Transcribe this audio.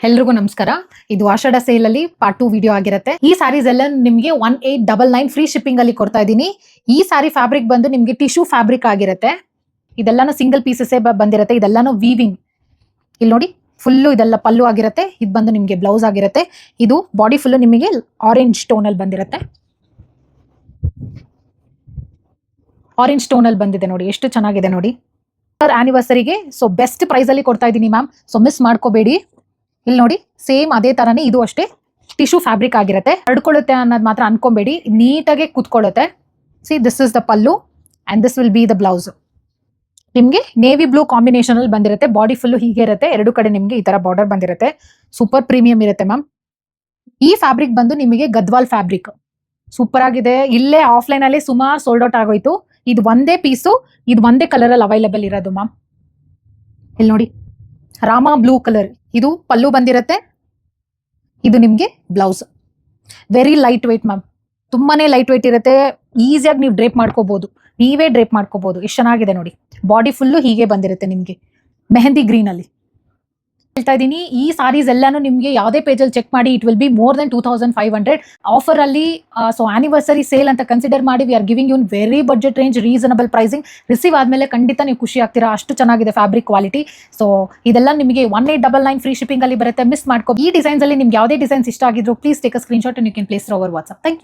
ಎಲ್ರಿಗೂ ನಮಸ್ಕಾರ. ಇದು ಆಷಾಢ ಸೇಲ್ ಅಲ್ಲಿ ಪಾರ್ಟ್ 2 ವಿಡಿಯೋ ಆಗಿರುತ್ತೆ. ಈ ಸಾರೀಸ್ ಎಲ್ಲ ನಿಮಗೆ 1899 ಫ್ರೀ ಶಿಪ್ಪಿಂಗ್ ಅಲ್ಲಿ ಕೊಡ್ತಾ ಇದ್ದೀನಿ. ಈ ಸಾರಿ ಫ್ಯಾಬ್ರಿಕ್ ಬಂದು ನಿಮಗೆ ಟಿಶ್ಯೂ ಫ್ಯಾಬ್ರಿಕ್ ಆಗಿರುತ್ತೆ. ಇದೆಲ್ಲಾನು ಸಿಂಗಲ್ ಪೀಸಸ್ ಬಂದಿರುತ್ತೆ. ಇದೆಲ್ಲಾನು ವೀವಿಂಗ್. ಇಲ್ಲಿ ನೋಡಿ, ಫುಲ್ಲು ಇದೆಲ್ಲ ಪಲ್ಲು ಆಗಿರುತ್ತೆ. ಇದು ಬಂದು ನಿಮಗೆ ಬ್ಲೌಸ್ ಆಗಿರುತ್ತೆ. ಇದು ಬಾಡಿ ಫುಲ್ಲು ನಿಮಗೆ ಆರೆಂಜ್ ಟೋನ್ ಅಲ್ಲಿ ಬಂದಿರುತ್ತೆ. ಆರೆಂಜ್ ಟೋನ್ ಅಲ್ಲಿ ಬಂದಿದೆ ನೋಡಿ, ಎಷ್ಟು ಚೆನ್ನಾಗಿದೆ ನೋಡಿ. ಆನಿವರ್ಸರಿಗೆ ಸೊ ಬೆಸ್ಟ್ ಪ್ರೈಸ್ ಅಲ್ಲಿ ಕೊಡ್ತಾ ಇದ್ದೀನಿ ಮ್ಯಾಮ್. ಸೊ ಮಿಸ್ ಮಾಡ್ಕೋಬೇಡಿ. ಇಲ್ಲಿ ನೋಡಿ, ಸೇಮ್ ಅದೇ ತರನೇ ಇದು ಅಷ್ಟೇ ಟಿಶ್ಯೂ ಫ್ಯಾಬ್ರಿಕ್ ಆಗಿರುತ್ತೆ. ಹರಡ್ಕೊಳ್ಳುತ್ತೆ ಅನ್ನೋದು ಮಾತ್ರ ಅನ್ಕೊಂಬೇಡಿ, ನೀಟಾಗಿ ಕೂತ್ಕೊಳ್ಳುತ್ತೆ. See, this is the pallu and this will be the blouse. ನಿಮಗೆ ನೇವಿ ಬ್ಲೂ ಕಾಂಬಿನೇಷನ್ ಅಲ್ಲಿ ಬಂದಿರುತ್ತೆ. ಬಾಡಿ ಫುಲ್ಲು ಹೀಗೆ ಇರುತ್ತೆ. ಎರಡು ಕಡೆ ನಿಮಗೆ ಈ ತರ ಬಾರ್ಡರ್ ಬಂದಿರುತ್ತೆ. ಸೂಪರ್ ಪ್ರೀಮಿಯಂ ಇರುತ್ತೆ ಮ್ಯಾಮ್. ಈ ಫ್ಯಾಬ್ರಿಕ್ ಬಂದು ನಿಮಗೆ ಗದ್ವಾಲ್ ಫ್ಯಾಬ್ರಿಕ್ ಸೂಪರ್ ಆಗಿದೆ. ಇಲ್ಲೇ ಆಫ್ಲೈನ್ ಅಲ್ಲಿ ಸುಮಾರು ಸೋಲ್ಡ್ ಔಟ್ ಆಗೋಯ್ತು. ಇದು ಒಂದೇ ಪೀಸು, ಇದು ಒಂದೇ ಕಲರ್ ಅಲ್ಲಿ ಅವೈಲೇಬಲ್ ಇರೋದು ಮ್ಯಾಮ್. ಇಲ್ಲಿ ನೋಡಿ, ರಾಮಾ ಬ್ಲೂ ಕಲರ್ ಇದು ಪಲ್ಲು ಬಂದಿರುತ್ತೆ. ಇದು ನಿಮಗೆ blouse. Very light weight ma'am, ತುಂಬಾನೇ ಲೈಟ್ ವೇಟ್ ಇರುತ್ತೆ. ಈಸಿಯಾಗಿ ನೀವು ಡ್ರೇಪ್ ಮಾಡ್ಕೋಬಹುದು, ನೀವೇ ಡ್ರೇಪ್ ಮಾಡ್ಕೋಬಹುದು. ಎಷ್ಟು ಚೆನ್ನಾಗಿದೆ ನೋಡಿ. ಬಾಡಿ ಫುಲ್ಲು ಹೀಗೆ ಬಂದಿರುತ್ತೆ ನಿಮಗೆ ಮೆಹಂದಿ ಗ್ರೀನ್ ಅಲ್ಲಿ. ಹೇಳ್ತಾ ಇದ್ದೀನಿ, ಈ ಸಾರೀಸ್ ಎಲ್ಲಾನು ನಿಮಗೆ ಯಾವುದೇ ಪೇಜಲ್ಲಿ ಚೆಕ್ ಮಾಡಿ, it will be more than 2500 offer ಅಲ್ಲಿ. ಸೊ ಆನಿವರ್ಸರಿ ಸೇಲ್ ಅಂತ ಕನ್ಸಿಡರ್ ಮಾಡಿ we are giving you very budget range, reasonable pricing. Receive ಆದ್ಮೇಲೆ ಖಂಡಿತ ನೀವು ಖುಷಿ ಆಗ್ತೀರಾ, ಅಷ್ಟು ಚೆನ್ನಾಗಿದೆ ಫ್ಯಾಬ್ರಿಕ್ ಕ್ವಾಲಿಟಿ. ಸೊ ಇದೆಲ್ಲ ನಿಮಗೆ 1899 ಫ್ರೀ ಶಿಪ್ಪಿಂಗ್ ಅಲ್ಲಿ ಬರುತ್ತೆ. ಮಿಸ್ ಮಾಡ್ಕೋ. ಈ ಡಿಸೈನ್ಸ್ ಅಲ್ಲಿ ನಿಮ್ಗೆ ಯಾವುದೇ ಡಿಸೈನ್ಸ್ ಇಷ್ಟ ಆಗಿದ್ರು please take a screen shot and you can place our WhatsApp. Thank you.